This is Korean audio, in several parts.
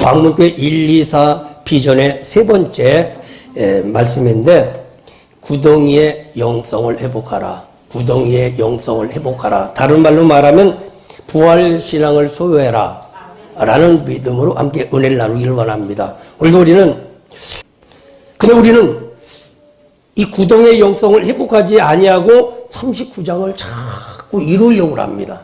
광문교회 1, 2, 4 비전의 세 번째 말씀인데, 구덩이의 영성을 회복하라. 구덩이의 영성을 회복하라. 다른 말로 말하면 부활신앙을 소유해라 라는 믿음으로 함께 은혜를 나누기를 원합니다. 근데 우리는 이 구덩이의 영성을 회복하지 아니하고 39장을 자꾸 이루려고 합니다.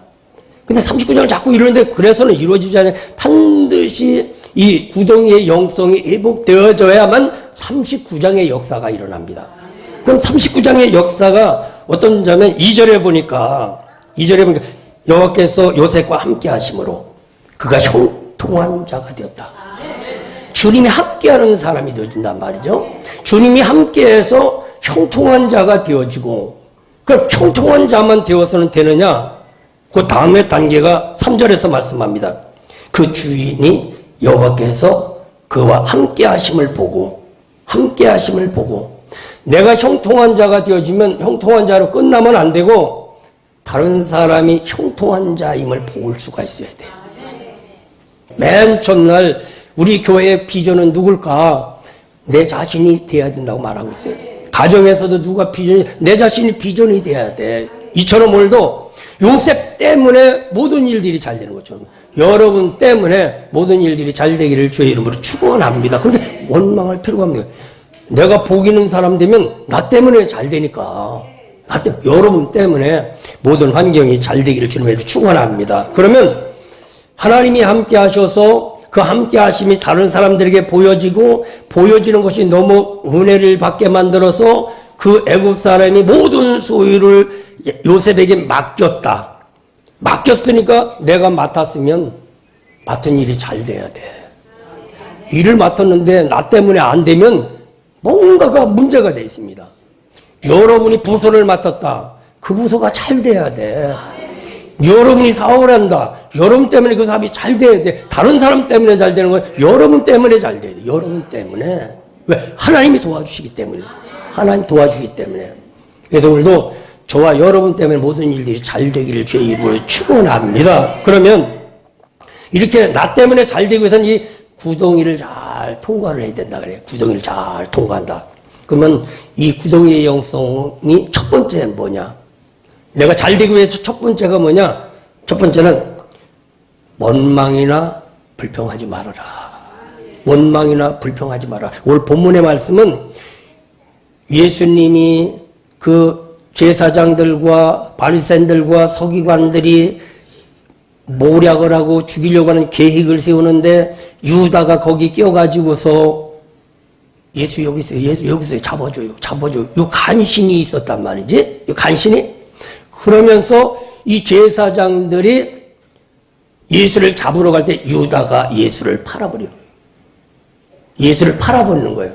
근데 39장을 자꾸 이루는데 그래서는 이루어지지 않아요. 반드시 이 구덩이의 영성이 회복되어져야만 39장의 역사가 일어납니다. 그럼 39장의 역사가 어떤 점에 2절에 보니까 여호와께서 요셉과 함께 하심으로 그가 형통한 자가 되었다. 주님이 함께하는 사람이 되어진단 말이죠. 주님이 함께해서 형통한 자가 되어지고, 그럼 형통한 자만 되어서는 되느냐? 그 다음의 단계가 3절에서 말씀합니다. 그 주인이 여호와께서 그와 함께하심을 보고 내가 형통한 자가 되어지면 형통한 자로 끝나면 안 되고 다른 사람이 형통한 자임을 볼 수가 있어야 돼요. 맨 첫날 우리 교회의 비전은 누굴까? 내 자신이 돼야 된다고 말하고 있어요. 가정에서도 누가 비전이, 내 자신이 비전이 돼야 돼. 이처럼 오늘도 요셉 때문에 모든 일들이 잘 되는 것처럼 여러분 때문에 모든 일들이 잘 되기를 주의 이름으로 축원합니다. 그런데 원망할 필요가 없네요. 내가 복 있는 사람 되면 나 때문에 잘 되니까, 여러분 때문에 모든 환경이 잘 되기를 주님의 이름으로 축원합니다. 그러면 하나님이 함께 하셔서 그 함께 하심이 다른 사람들에게 보여지는 것이 너무 은혜를 받게 만들어서 그 애굽 사람이 모든 소유를 요셉에게 맡겼으니까 내가 맡았으면 맡은 일이 잘 돼야 돼. 일을 맡았는데 나 때문에 안 되면 뭔가가 문제가 돼 있습니다. 여러분이 부서를 맡았다. 그 부서가 잘 돼야 돼. 여러분이 사업을 한다. 여러분 때문에 그 사업이 잘 돼야 돼. 다른 사람 때문에 잘 되는 건 여러분 때문에 잘 돼야 돼. 여러분 때문에. 왜? 하나님이 도와주시기 때문에. 하나님 도와주기 때문에. 그래서 오늘도 저와 여러분 때문에 모든 일들이 잘 되기를 주의 이름으로 축원합니다. 그러면 이렇게 나 때문에 잘 되기 위해서는 이 구덩이를 잘 통과를 해야 된다 그래요. 구덩이를 잘 통과한다. 그러면 이 구덩이의 영성이 첫 번째는 뭐냐? 내가 잘 되기 위해서 첫 번째가 뭐냐? 첫 번째는 원망이나 불평하지 말아라. 원망이나 불평하지 말아라. 오늘 본문의 말씀은 예수님이 그 제사장들과 바리새인들과 서기관들이 모략을 하고 죽이려고 하는 계획을 세우는데 유다가 거기 껴가지고서 예수 여기 있어요. 예수 여기 있어요. 잡아줘요. 요 간신이 있었단 말이지. 요 간신이. 그러면서 이 제사장들이 예수를 잡으러 갈 때 유다가 예수를 팔아버려요. 예수를 팔아버리는 거예요.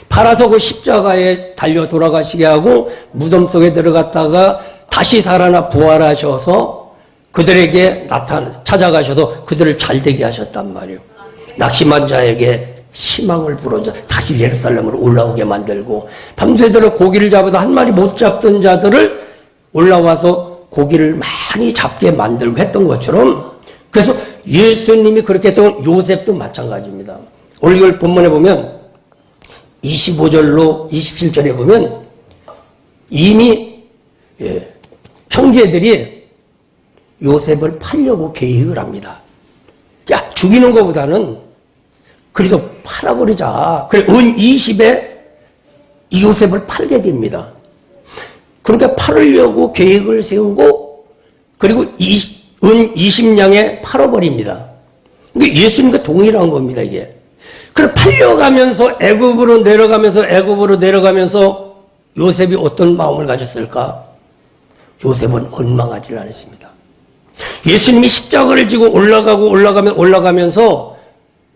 팔아서 그 십자가에 달려 돌아가시게 하고 무덤 속에 들어갔다가 다시 살아나 부활하셔서 그들에게 찾아가셔서 그들을 잘되게 하셨단 말이에요. 낙심한 자에게 희망을 불어줘 다시 예루살렘으로 올라오게 만들고, 밤새도록 고기를 잡아도 한 마리 못 잡던 자들을 올라와서 고기를 많이 잡게 만들고 했던 것처럼, 그래서 예수님이 그렇게 했던 요셉도 마찬가지입니다. 오늘 이걸 본문에 보면 25절로 27절에 보면 이미 형제들이 요셉을 팔려고 계획을 합니다. 야, 죽이는 것보다는 그래도 팔아버리자. 그래, 은 20에 이 요셉을 팔게 됩니다. 그러니까 팔으려고 계획을 세우고, 그리고 은 20냥에 팔아버립니다. 그러니까 예수님과 동일한 겁니다, 이게. 그래, 팔려가면서 애굽으로 내려가면서 요셉이 어떤 마음을 가졌을까? 요셉은 원망하지 않았습니다. 예수님이 십자가를 지고 올라가면서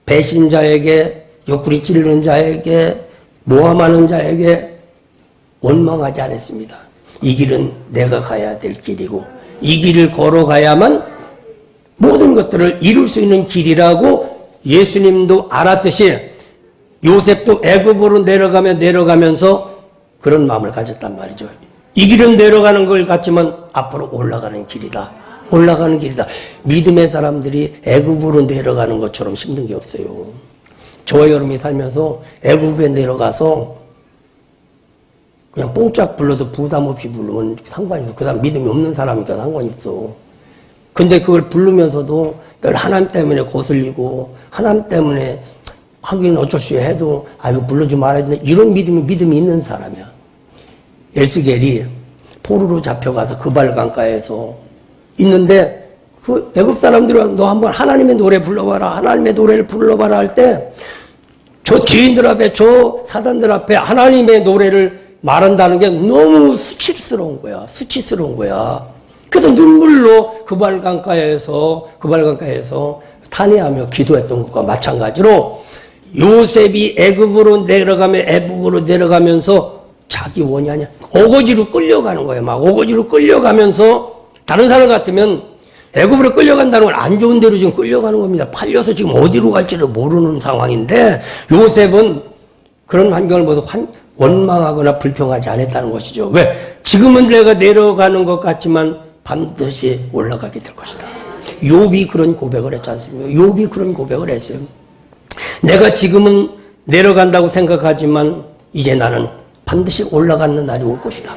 배신자에게, 옆구리 찌르는 자에게, 모함하는 자에게 원망하지 않았습니다. 이 길은 내가 가야 될 길이고 이 길을 걸어가야만 모든 것들을 이룰 수 있는 길이라고 예수님도 알았듯이 요셉도 애굽으로 내려가면서 그런 마음을 가졌단 말이죠. 이 길은 내려가는 걸 같지만 앞으로 올라가는 길이다. 올라가는 길이다. 믿음의 사람들이 애굽으로 내려가는 것처럼 힘든 게 없어요. 저와 여러분이 살면서 애굽에 내려가서 그냥 뽕짝 불러도 부담 없이 부르면 상관이 없어. 그 다음 믿음이 없는 사람이니까 상관이 없어. 근데 그걸 부르면서도 늘 하나님 때문에 거슬리고 하나님 때문에 하긴 어쩔 수 해도 이거 불러주지 말아야 된다. 이런 믿음이 있는 사람이야. 에스겔이 포로로 잡혀가서 그발강가에서 있는데 그 애굽 사람들이 너 한번 하나님의 노래 불러봐라. 하나님의 노래를 불러봐라 할 때 저 죄인들 앞에 저 사단들 앞에 하나님의 노래를 말한다는 게 너무 수치스러운 거야. 그래서 눈물로 그발강가에서 탄해하며 기도했던 것과 마찬가지로 요셉이 애굽으로 내려가면서 자기 원이 아니야. 어거지로 끌려가는 거예요. 막 어거지로 끌려가면서 다른 사람 같으면 애굽으로 끌려간다는 건 안 좋은 데로 지금 끌려가는 겁니다. 팔려서 지금 어디로 갈지를 모르는 상황인데 요셉은 그런 환경을 보고 원망하거나 불평하지 않았다는 것이죠. 왜? 지금은 내가 내려가는 것 같지만 반드시 올라가게 될 것이다. 욥이 그런 고백을 했지 않습니까? 욥이 그런 고백을 했어요. 내가 지금은 내려간다고 생각하지만 이제 나는 반드시 올라가는 날이 올 것이다.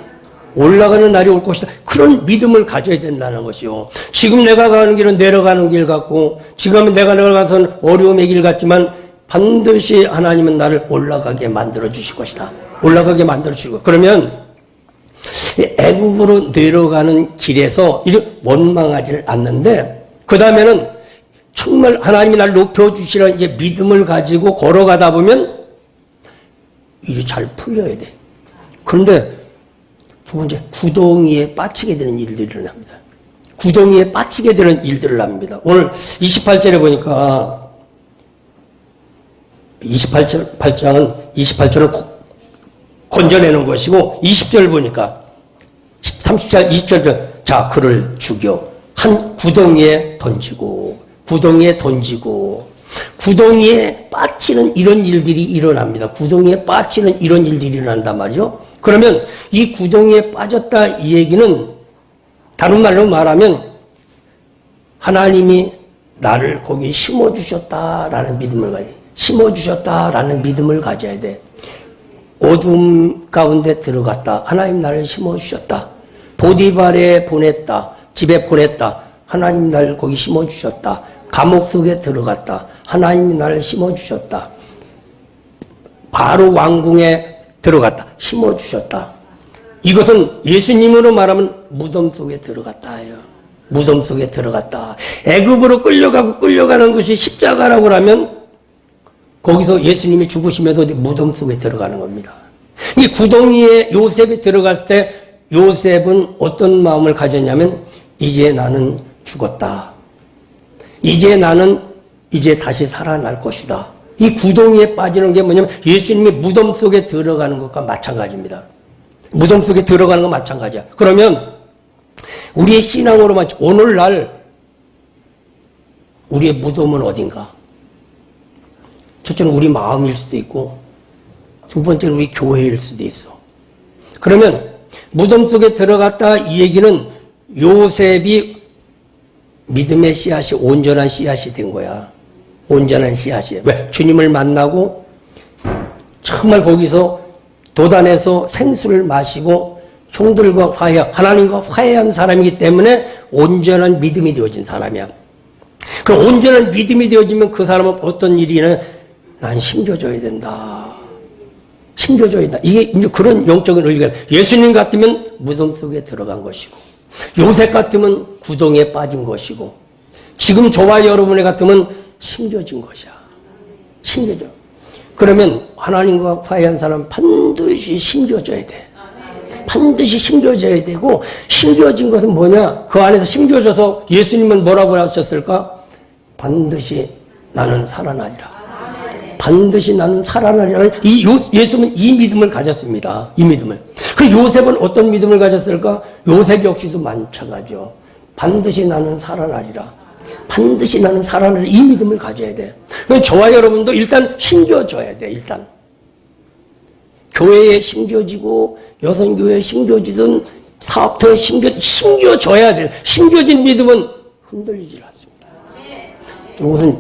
올라가는 날이 올 것이다. 그런 믿음을 가져야 된다는 것이요. 지금 내가 가는 길은 내려가는 길 같고 지금 내가 내려가서는 어려움의 길 같지만 반드시 하나님은 나를 올라가게 만들어 주실 것이다. 올라가게 만들어 주시고 그러면 애굽으로 내려가는 길에서 이렇게 원망하지를 않는데 그 다음에는 정말 하나님이 나를 높여주시라는 이제 믿음을 가지고 걸어가다 보면 일이 잘 풀려야 돼. 그런데 두 번째, 구덩이에 빠지게 되는 일들이 일어납니다. 구덩이에 빠지게 되는 일들을 합니다. 오늘 28절에 보니까 28장은 28절을 건져내는 것이고 20절 보니까 30절, 20절 자 그를 죽여 한 구덩이에 던지고 구덩이에 빠지는 이런 일들이 일어납니다. 구덩이에 빠지는 이런 일들이 일어난단 말이죠. 그러면 이 구덩이에 빠졌다 이 얘기는 다른 말로 말하면 하나님이 나를 거기 심어주셨다라는 믿음을 가져야 돼. 어둠 가운데 들어갔다. 하나님 나를 심어주셨다. 보디발에 보냈다. 집에 보냈다. 하나님 나를 거기 심어주셨다. 감옥 속에 들어갔다. 하나님이 나를 심어주셨다. 바로 왕궁에 들어갔다. 심어주셨다. 이것은 예수님으로 말하면 무덤 속에 들어갔다예요. 무덤 속에 들어갔다. 애굽으로 끌려가는 것이 십자가라고 하면 거기서 예수님이 죽으시면서 무덤 속에 들어가는 겁니다. 이 구덩이에 요셉이 들어갔을 때 요셉은 어떤 마음을 가졌냐면 이제 나는 죽었다. 이제 다시 살아날 것이다. 이 구덩이에 빠지는 게 뭐냐면 예수님이 무덤 속에 들어가는 것과 마찬가지입니다. 무덤 속에 들어가는 건 마찬가지야. 그러면 우리의 신앙으로만 오늘날 우리의 무덤은 어딘가? 첫째는 우리 마음일 수도 있고 두 번째는 우리 교회일 수도 있어. 그러면 무덤 속에 들어갔다 이 얘기는 요셉이 믿음의 씨앗이 온전한 씨앗이 된 거야. 온전한 씨앗이에요. 왜? 주님을 만나고 정말 거기서 도단에서 생수를 마시고 형들과 하나님과 화해한 사람이기 때문에 온전한 믿음이 되어진 사람이야. 그럼 온전한 믿음이 되어지면 그 사람은 어떤 일이나 난 심겨줘야 된다. 심겨줘야 된다. 이게 이제 그런 영적인 의리가 예수님 같으면 무덤 속에 들어간 것이고 요셉 같으면 구덩이에 빠진 것이고 지금 저와 여러분의 같으면 심겨진 것이야. 심겨져. 그러면 하나님과 화해한 사람은 반드시 심겨져야 돼. 반드시 심겨져야 되고 심겨진 것은 뭐냐? 그 안에서 심겨져서 예수님은 뭐라고 하셨을까? 반드시 나는 살아나리라. 반드시 나는 살아나리라. 예수는 이 믿음을 가졌습니다. 이 믿음을. 그 요셉은 어떤 믿음을 가졌을까? 요셉 역시도 마찬가지죠. 반드시 나는 살아나리라. 반드시 나는 살아나리라. 이 믿음을 가져야 돼. 저와 여러분도 일단 심겨져야 돼. 일단. 교회에 심겨지고 여성교회에 심겨지든 사업터에 심겨져야 돼요. 심겨진 믿음은 흔들리질 않습니다. 이것은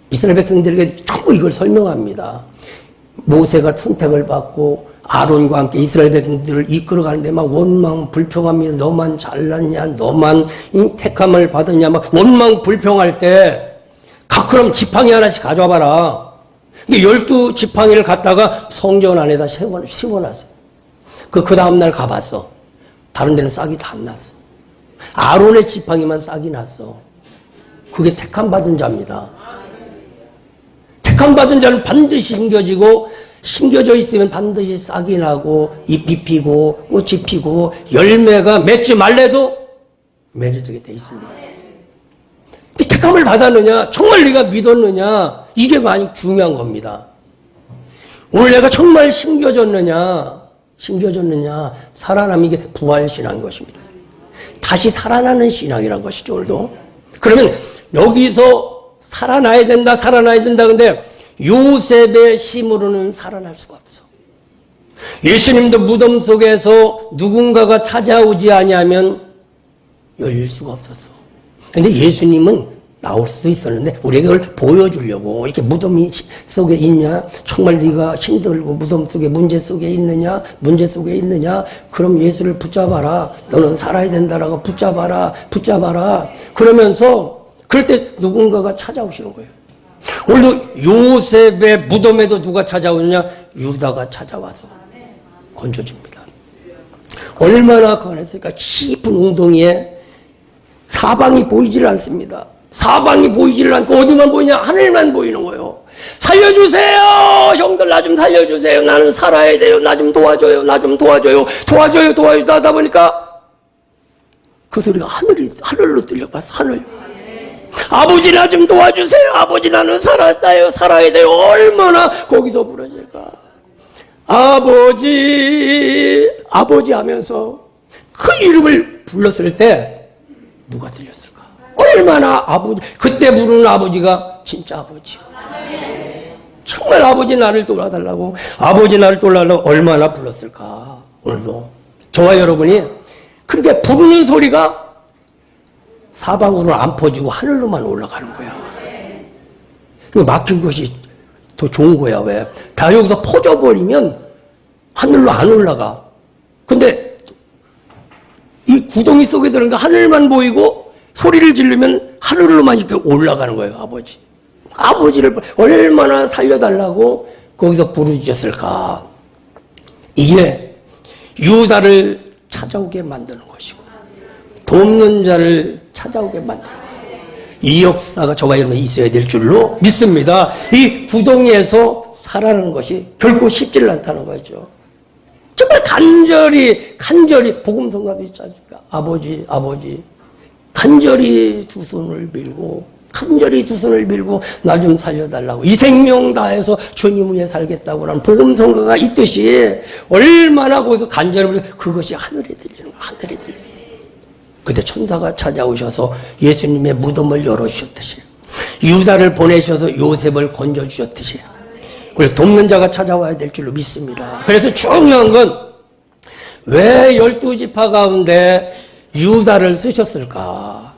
이스라엘 백성들에게 전부 이걸 설명합니다. 모세가 선택을 받고 아론과 함께 이스라엘 백성들을 이끌어가는데 막 원망 불평하며 너만 잘났냐, 너만 택함을 받았냐, 막 원망 불평할 때 그럼 지팡이 하나씩 가져와봐라. 12지팡이를 갖다가 성전 안에다 심어놨어요. 그 다음날 가봤어. 다른 데는 싹이 다 안 났어. 아론의 지팡이만 싹이 났어. 그게 택함 받은 자입니다. 택함 받은 자는 반드시 심겨져 있으면 반드시 싹이 나고 잎이 피고 꽃이 피고 열매가 맺지 말래도 맺어지게 돼 있습니다. 이 택함을 받았느냐, 정말 네가 믿었느냐, 이게 많이 중요한 겁니다. 오늘 내가 정말 심겨졌느냐, 살아남은 게 부활신앙인 것입니다. 다시 살아나는 신앙이란 것이죠, 오늘도. 그러면 여기서 살아나야 된다. 근데 요셉의 힘으로는 살아날 수가 없어. 예수님도 무덤 속에서 누군가가 찾아오지 아니하면 열릴 수가 없었어. 근데 예수님은 나올 수도 있었는데 우리에게 그걸 보여주려고 이렇게 무덤 속에 있냐, 정말 네가 힘들고 무덤 속에 문제 속에 있느냐, 그럼 예수를 붙잡아라. 너는 살아야 된다라고 붙잡아라. 그러면서 그럴 때 누군가가 찾아오시는 거예요. 오늘도 요셉의 무덤에도 누가 찾아오느냐? 유다가 찾아와서 건져줍니다. 얼마나 강했을까? 깊은 웅덩이에 사방이 보이질 않습니다. 사방이 보이지를 않고 어디만 보이냐? 하늘만 보이는 거예요. 살려주세요! 형들 나 좀 살려주세요. 나는 살아야 돼요. 나 좀 도와줘요. 도와주다 하다 보니까 그 소리가 하늘로 들려갔어. 하늘. 아버지 나 좀 도와주세요. 아버지 나는 살아야 돼요. 얼마나 거기서 부러질까. 아버지 하면서 그 이름을 불렀을 때 누가 들렸을까? 얼마나 그때 부르는 아버지가 진짜 아버지. 정말 아버지 나를 도와달라고 얼마나 불렀을까. 오늘도 저와 여러분이 그렇게 부르는 소리가 사방으로 안 퍼지고 하늘로만 올라가는 거야. 막힌 것이 더 좋은 거야. 왜? 다 여기서 퍼져버리면 하늘로 안 올라가. 근데 이 구덩이 속에 들어가 하늘만 보이고 소리를 지르면 하늘로만 이렇게 올라가는 거예요. 아버지를 얼마나 살려달라고 거기서 부르짖었을까. 이게 유다를 찾아오게 만드는 것이고 돕는 자를 찾아오게 만드는 거예요. 이 역사가 저와 여러분이 있어야 될 줄로 믿습니다. 이 구덩이에서 살아나는 것이 결코 쉽지를 않다는 거죠. 정말 간절히 복음성가도 있지 않습니까? 아버지 간절히 두 손을 밀고 나 좀 살려달라고 이 생명 다해서 주님 위해 살겠다고 하는 복음성가가 있듯이 얼마나 거기서 간절히 그것이 하늘에 들리는 거야. 그때 천사가 찾아오셔서 예수님의 무덤을 열어주셨듯이 유다를 보내셔서 요셉을 건져주셨듯이 우리 돕는 자가 찾아와야 될 줄로 믿습니다. 그래서 중요한 건 왜 12지파 가운데 유다를 쓰셨을까?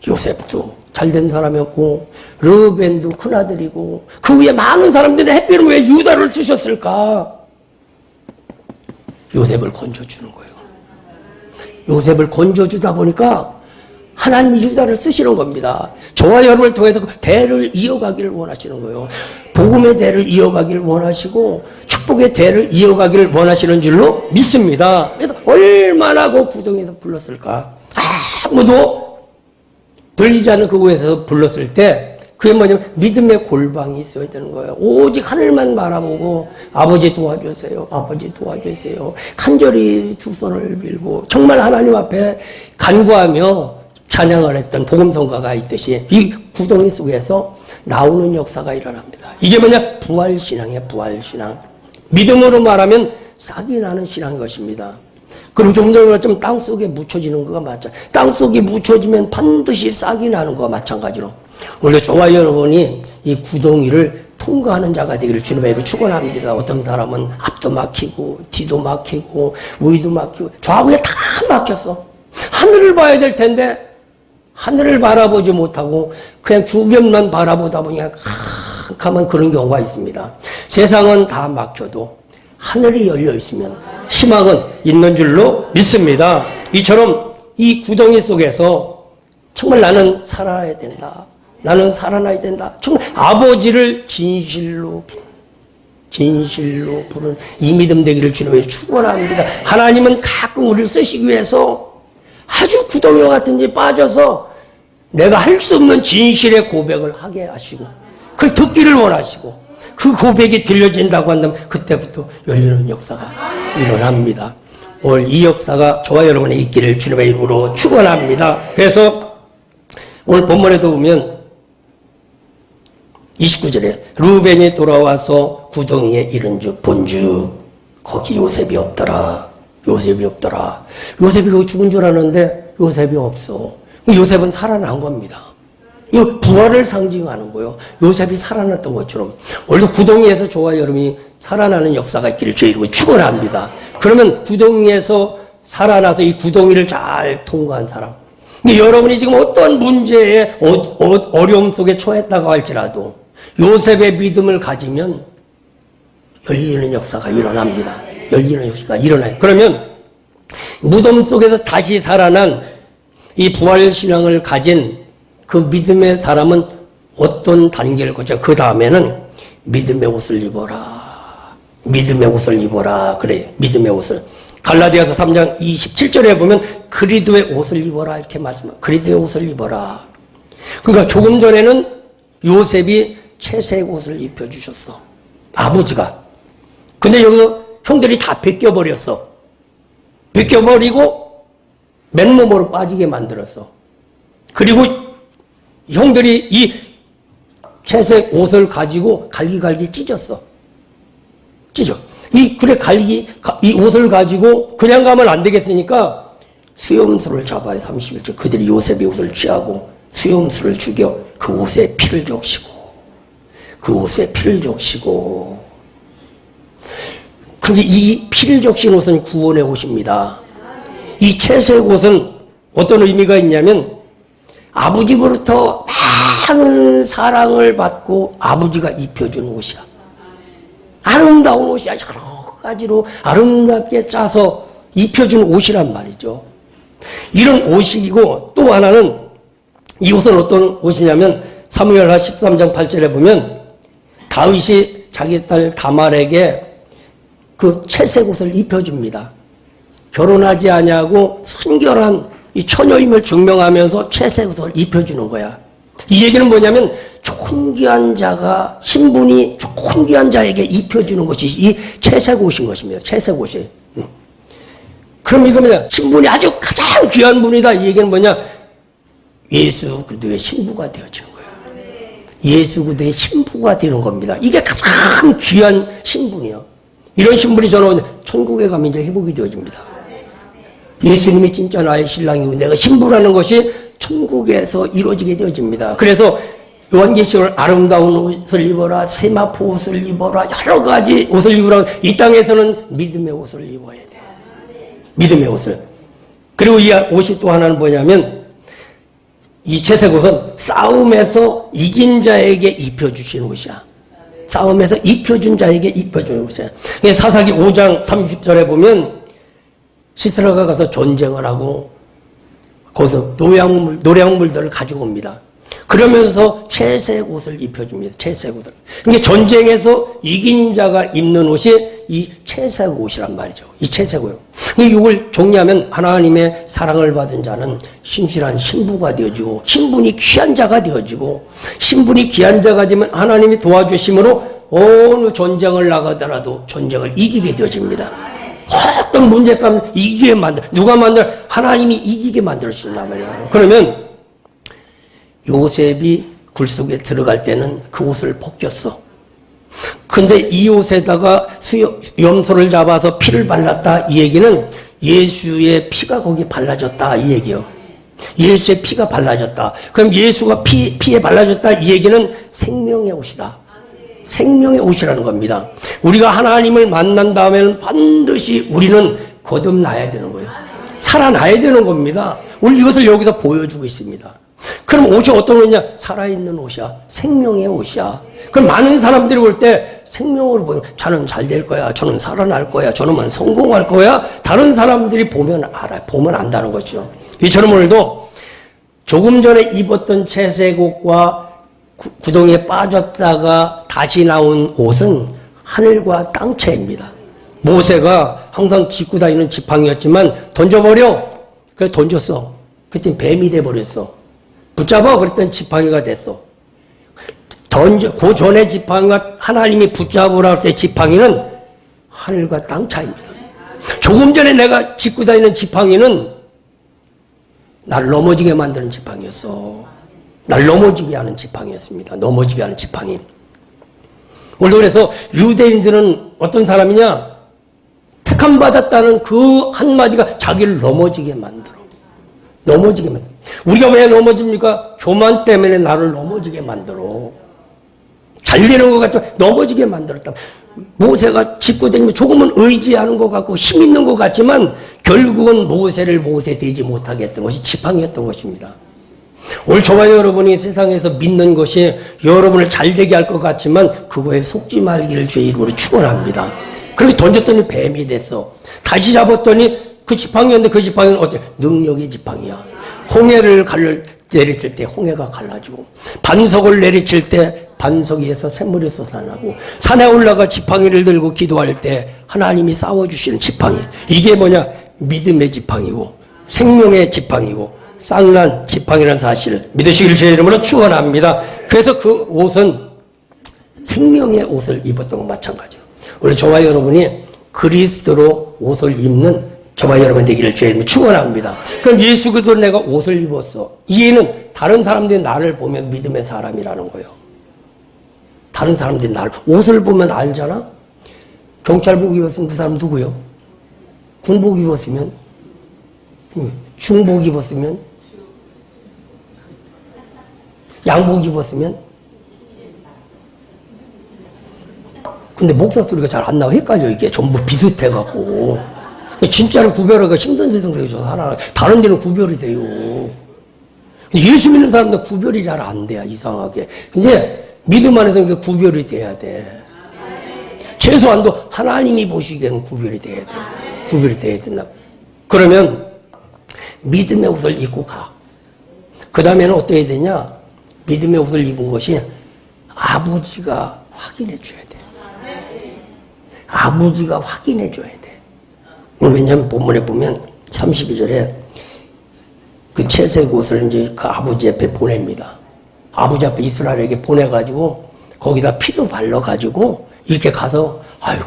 요셉도 잘된 사람이었고 르벤도 큰아들이고 그 위에 많은 사람들이 해필은 왜 유다를 쓰셨을까? 요셉을 건져주는 거예요. 요셉을 건져주다 보니까 하나님이 유다를 쓰시는 겁니다. 저와 여러분을 통해서 그 대를 이어가기를 원하시는 거예요. 복음의 대를 이어가기를 원하시고 축복의 대를 이어가기를 원하시는 줄로 믿습니다. 그래서 얼마나 그 구덩이에서 불렀을까? 아무도 들리지 않는 그곳에서 불렀을 때 그게 뭐냐면 믿음의 골방이 있어야 되는 거예요. 오직 하늘만 바라보고 아버지 도와주세요. 간절히 두 손을 밀고 정말 하나님 앞에 간구하며 찬양을 했던 복음성가가 있듯이 이 구덩이 속에서 나오는 역사가 일어납니다. 이게 뭐냐? 부활신앙이에요. 부활신앙. 믿음으로 말하면 싹이 나는 신앙인 것입니다. 그리고 좀 전에 말했지만 땅속에 묻혀지는 거가 맞죠. 땅속에 묻혀지면 반드시 싹이 나는 거와 마찬가지로 오늘 저와 여러분이 이 구덩이를 통과하는 자가 되기를 주님의 이름으로 축원합니다. 어떤 사람은 앞도 막히고 뒤도 막히고 우위도 막히고 좌우에 다 막혔어. 하늘을 봐야 될 텐데 하늘을 바라보지 못하고 그냥 주변만 바라보다 보니 캄캄한 그런 경우가 있습니다. 세상은 다 막혀도 하늘이 열려 있으면 희망은 있는 줄로 믿습니다. 이처럼 이 구덩이 속에서 정말 나는 살아야 된다. 나는 살아나야 된다. 정말 아버지를 진실로 부른 이 믿음 되기를 주님의 축원합니다. 하나님은 가끔 우리를 쓰시기 위해서 아주 구덩이와 같은 데 빠져서 내가 할 수 없는 진실의 고백을 하게 하시고 그걸 듣기를 원하시고 그 고백이 들려진다고 한다면 그때부터 열리는 역사가 일어납니다. 오늘 이 역사가 저와 여러분의 있기를 주님의 이름으로 축원합니다. 그래서 오늘 본문에도 보면 29절에 루벤이 돌아와서 구덩이에 이른즉 본즉 거기 요셉이 없더라. 요셉이 없더라. 요셉이 거기 죽은 줄 아는데 요셉이 없어. 요셉은 살아난 겁니다. 이 부활을 상징하는 거예요. 요셉이 살아났던 것처럼 오늘도 구덩이에서 저와 여러분이 살아나는 역사가 있기를 주의 이름으로 축원합니다. 그러면 구덩이에서 살아나서 이 구덩이를 잘 통과한 사람, 여러분이 지금 어떤 문제에 어려움 속에 처했다고 할지라도 요셉의 믿음을 가지면 열리는 역사가 일어납니다. 열리는 역사가 일어나요. 그러면 무덤 속에서 다시 살아난 이 부활신앙을 가진 그 믿음의 사람은 어떤 단계를 거쳐? 그 다음에는 믿음의 옷을 입어라. 믿음의 옷을 입어라. 그래, 믿음의 옷을. 갈라디아서 3장 27절에 보면 그리스도의 옷을 입어라 이렇게 말씀합니다. 그리스도의 옷을 입어라. 그러니까 조금 전에는 요셉이 채색 옷을 입혀주셨어. 아버지가. 근데 여기서 형들이 다 벗겨버렸어. 벗겨버리고 맨몸으로 빠지게 만들었어. 그리고 형들이 이 채색 옷을 가지고 갈기갈기 찢었어. 찢어. 이 옷을 가지고 그냥 가면 안 되겠으니까 수염수를 잡아요. 31절. 그들이 요셉의 옷을 취하고 수염수를 죽여 그 옷에 피를 적시고 그게 이 피를 적신 옷은 구원의 옷입니다. 이 채색 옷은 어떤 의미가 있냐면 아버지로부터 많은 사랑을 받고 아버지가 입혀준 옷이야. 아름다운 옷이야. 여러 가지로 아름답게 짜서 입혀준 옷이란 말이죠. 이런 옷이고 또 하나는 이 옷은 어떤 옷이냐면 사무엘하 13장 8절에 보면 다윗이 자기 딸 다말에게 그 채색 옷을 입혀줍니다. 결혼하지 아니하고 순결한 이 처녀임을 증명하면서 채색 옷을 입혀주는 거야. 이 얘기는 뭐냐면 존귀한 자가 신분이 존귀한 자에게 입혀주는 것이 이 채색 옷인 것입니다. 채색 옷이. 그럼 이겁니다. 신분이 아주 가장 귀한 분이다. 이 얘기는 뭐냐? 예수 그리스도의 신부가 되어지는 거예요. 예수 그리스도의 신부가 되는 겁니다. 이게 가장 귀한 신분이에요. 이런 신분이 저는 천국에 가면 이제 회복이 되어집니다. 예수님이 진짜 나의 신랑이고 내가 신부라는 것이 천국에서 이루어지게 되어집니다. 그래서 요한계시록을 아름다운 옷을 입어라, 세마포 옷을 입어라, 여러 가지 옷을 입으라. 이 땅에서는 믿음의 옷을 입어야 돼. 믿음의 옷을. 그리고 이 옷이 또 하나는 뭐냐면 이 채색 옷은 싸움에서 이긴 자에게 입혀주신 옷이야. 싸움에서 입혀준 자에게 입혀주는 옷이야. 사사기 5장 30절에 보면 시스라가 가서 전쟁을 하고 거기서 노량물들을 가지고 옵니다. 그러면서 채색 옷을 입혀줍니다. 채색 옷을. 그러니까 전쟁에서 이긴 자가 입는 옷이 이 채색 옷이란 말이죠. 이 채색 옷. 이걸 정리하면 하나님의 사랑을 받은 자는 신실한 신부가 되어지고 신분이 귀한 자가 되어지고 신분이 귀한 자가 되면 하나님이 도와주심으로 어느 전쟁을 나가더라도 전쟁을 이기게 되어집니다. 어떤 문제감 이기게 누가 하나님이 이기게 만들어주신단 말이에요. 그러면 요셉이 굴속에 들어갈 때는 그 옷을 벗겼어. 근데 이 옷에다가 염소를 잡아서 피를 발랐다. 이 얘기는 예수의 피가 거기 발라졌다. 이 얘기요. 예수의 피가 발라졌다. 그럼 예수가 피에 발라졌다. 이 얘기는 생명의 옷이다. 생명의 옷이라는 겁니다. 우리가 하나님을 만난 다음에는 반드시 우리는 거듭나야 되는 거예요. 살아나야 되는 겁니다. 우리 이것을 여기서 보여주고 있습니다. 그럼 옷이 어떤 옷이냐? 살아있는 옷이야. 생명의 옷이야. 그럼 많은 사람들이 볼 때 생명으로 보여. 저는 잘 될 거야. 저는 살아날 거야. 저는 성공할 거야. 다른 사람들이 보면 알아. 보면 안다는 거죠. 이처럼 오늘도 조금 전에 입었던 채색 옷과 구덩이에 빠졌다가 다시 나온 옷은 하늘과 땅 차이입니다. 모세가 항상 짚고 다니는 지팡이였지만 던져버려. 그래서 던졌어. 그랬더니 뱀이 돼버렸어. 붙잡아. 그랬더니 지팡이가 됐어. 그 전에 지팡이가 하나님이 붙잡으라 할 때 지팡이는 하늘과 땅 차이입니다. 조금 전에 내가 짚고 다니는 지팡이는 날 넘어지게 만드는 지팡이였어. 날 넘어지게 하는 지팡이였습니다. 넘어지게 하는 지팡이. 오늘도 그래서 유대인들은 어떤 사람이냐? 택함 받았다는 그 한마디가 자기를 넘어지게 만들어. 넘어지게 만들어. 우리가 왜 넘어집니까? 교만 때문에 나를 넘어지게 만들어. 잘 되는 것 같지만 넘어지게 만들었다. 모세가 짚고 다니면 조금은 의지하는 것 같고 힘 있는 것 같지만 결국은 모세를 모세 되지 못하게 했던 것이 지팡이였던 것입니다. 오늘 저와 여러분이 세상에서 믿는 것이 여러분을 잘 되게 할 것 같지만 그거에 속지 말기를 주의 이름으로 축원합니다. 그렇게 던졌더니 뱀이 됐어. 다시 잡았더니 그 지팡이였는데 그 지팡이는 어때? 능력의 지팡이야. 홍해를 내리칠 때 홍해가 갈라지고 반석을 내리칠 때 반석 위에서 샘물이 솟아나고 산에 올라가 지팡이를 들고 기도할 때 하나님이 싸워주시는 지팡이. 이게 뭐냐? 믿음의 지팡이고 생명의 지팡이고 쌍난 지팡이라는 사실을 믿으시길 제 이름으로 축원합니다. 그래서 그 옷은 생명의 옷을 입었던 것 마찬가지예요. 원래 저와 여러분이 그리스도로 옷을 입는 저와 여러분 되기를 제 이름으로 축원합니다. 그럼 예수 그리스도로 내가 옷을 입었어. 이해는 다른 사람들이 나를 보면 믿음의 사람이라는 거예요. 다른 사람들이 나를 옷을 보면 알잖아. 경찰복 입었으면 그 사람 누구요? 군복 입었으면, 중복 입었으면, 양복 입었으면. 근데 목사 소리가 잘 안 나와. 헷갈려. 이게 전부 비슷해갖고. 진짜로 구별하기가 힘든 세상에서 저 살아. 다른 데는 구별이 돼요. 근데 예수 믿는 사람들 구별이 잘 안 돼요. 이상하게. 근데 믿음 안에서 이게 구별이 돼야 돼. 최소한도 하나님이 보시기에는 구별이 돼야 돼. 구별이 돼야 된다. 그러면 믿음의 옷을 입고 가. 그 다음에는 어떻게 해야 되냐? 믿음의 옷을 입은 것이 아버지가 확인해 줘야 돼. 아버지가 확인해 줘야 돼. 왜냐하면 본문에 보면 32절에 그 채색 옷을 이제 그 아버지 앞에 보냅니다. 아버지 앞에 이스라엘에게 보내가지고 거기다 피도 발라가지고 이렇게 가서 아이고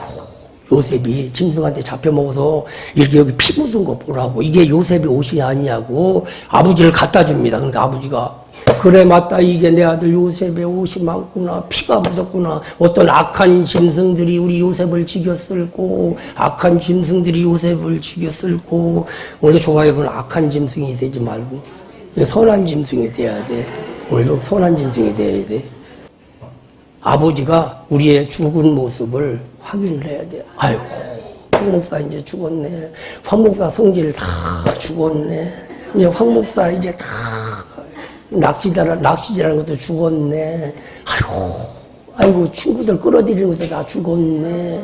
요셉이 짐승한테 잡혀먹어서 이렇게 여기 피 묻은 거 보라고 이게 요셉이 옷이 아니냐고 아버지를 갖다 줍니다. 그러니까 아버지가 그래 맞다 이게 내 아들 요셉의 옷이 많구나 피가 묻었구나 어떤 악한 짐승들이 우리 요셉을 죽였을고 악한 짐승들이 요셉을 죽였을고 오늘도 좋아해보는 악한 짐승이 되지 말고 선한 짐승이 돼야 돼. 오늘도 선한 짐승이 돼야 돼. 아버지가 우리의 죽은 모습을 확인을 해야 돼. 아이고 황 목사 이제 죽었네. 황 목사 성질 다 죽었네. 이제 황 목사 이제 다 낚시질하는 것도 죽었네. 아이고 친구들 끌어들이는 것도 다 죽었네.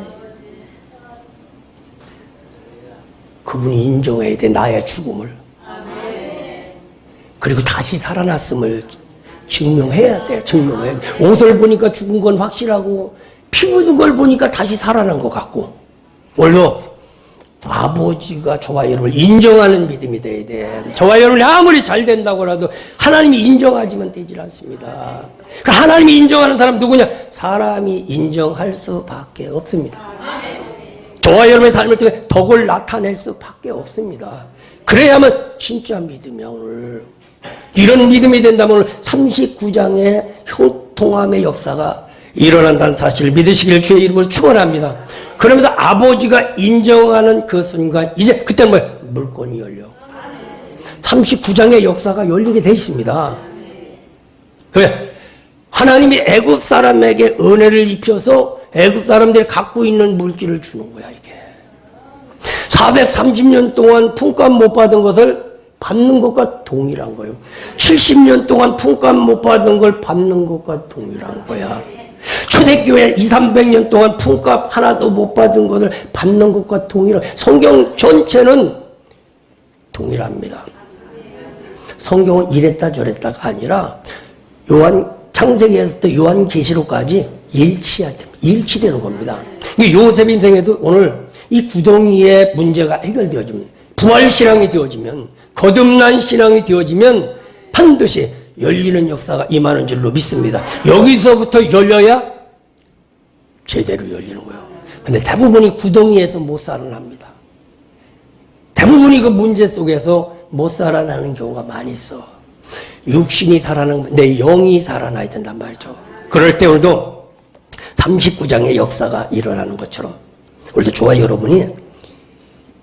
그분이 인정해야 돼. 나의 죽음을. 그리고 다시 살아났음을 증명해야 돼. 증명해야 돼. 옷을 보니까 죽은 건 확실하고 피 묻은 걸 보니까 다시 살아난 것 같고 오늘도 아버지가 저와 여러분을 인정하는 믿음이 돼야 돼. 저와 여러분이 아무리 잘 된다고 해도 하나님이 인정하지만 되질 않습니다. 하나님이 인정하는 사람 누구냐? 사람이 인정할 수밖에 없습니다. 저와 여러분의 삶을 통해 덕을 나타낼 수밖에 없습니다. 그래야만 진짜 믿음이야. 오늘 이런 믿음이 된다면 오늘 39장의 형통함의 역사가 일어난다는 사실을 믿으시기를 주의 이름으로 축원합니다. 그러면서 아버지가 인정하는 그 순간 이제 그때는 뭐예요? 물건이 열려. 39장의 역사가 열리게 돼 있습니다. 왜? 하나님이 애굽 사람에게 은혜를 입혀서 애굽 사람들이 갖고 있는 물질을 주는 거야, 이게. 430년 동안 품값 못 받은 것을 받는 것과 동일한 거예요. 70년 동안 품값 못 받은 걸 받는 것과 동일한 거야. 초대교회 200~300년 동안 품값 하나도 못 받은 것을 받는 것과 동일한, 성경 전체는 동일합니다. 성경은 이랬다 저랬다가 아니라 창세기에서부터 요한계시록까지 일치되는 겁니다. 요셉 인생에도 오늘 이 구덩이의 문제가 해결되어지면, 부활신앙이 되어지면, 거듭난 신앙이 되어지면 반드시 열리는 역사가 임하는 줄로 믿습니다. 여기서부터 열려야 제대로 열리는 거예요. 근데 대부분이 구덩이에서 못 살아납니다. 대부분이 그 문제 속에서 못 살아나는 경우가 많이 있어. 육신이 살아나는, 내 영이 살아나야 된단 말이죠. 그럴 때 오늘도 39장의 역사가 일어나는 것처럼 오늘도 저와 여러분이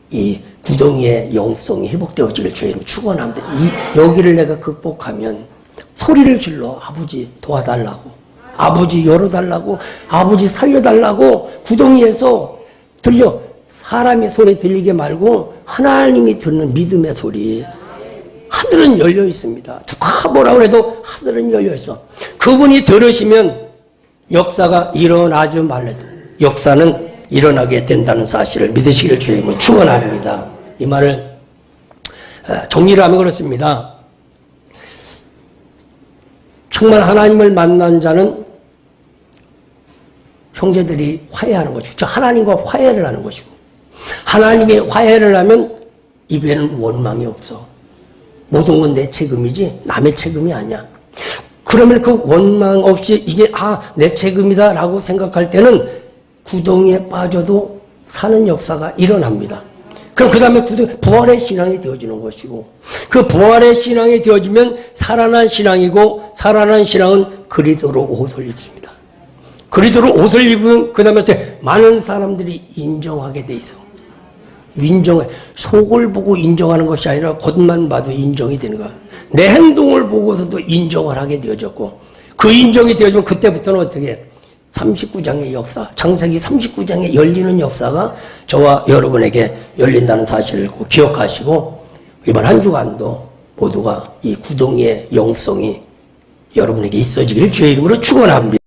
이 구덩이의 영성이 회복되어지길 주의 이름으로 축원합니다. 여기를 내가 극복하면 소리를 질러 아버지 도와달라고, 아버지 열어달라고, 아버지 살려달라고. 구덩이에서 들려, 사람의 소리 들리게 말고 하나님이 듣는 믿음의 소리. 하늘은 열려 있습니다. 누가 뭐라고 해도 하늘은 열려 있어. 그분이 들으시면 역사가 일어나지 말래도 역사는 일어나게 된다는 사실을 믿으시길 주의 이름으로 축원합니다. 이 말을 정리를 하면 그렇습니다. 정말 하나님을 만난 자는 형제들이 화해하는 것이고, 하나님과 화해를 하는 것이고, 하나님이 화해를 하면 입에는 원망이 없어. 모든 건 내 책임이지 남의 책임이 아니야. 그러면 그 원망 없이 이게 내 책임이다 라고 생각할 때는 구덩이에 빠져도 사는 역사가 일어납니다. 그럼 그 다음에 부활의 신앙이 되어지는 것이고, 그 부활의 신앙이 되어지면 살아난 신앙이고, 살아난 신앙은 그리스도로 옷을 입습니다. 그리스도로 옷을 입으면 그 다음에 많은 사람들이 인정하게 돼 있어. 속을 보고 인정하는 것이 아니라 겉만 봐도 인정이 되는 거야. 내 행동을 보고서도 인정을 하게 되어졌고, 그 인정이 되어지면 그때부터는 어떻게 39장의 역사, 창세기 39장에 열리는 역사가 저와 여러분에게 열린다는 사실을 꼭 기억하시고, 이번 한 주간도 모두가 이 구덩이의 영성이 여러분에게 있어지길 주의 이름으로 축원합니다.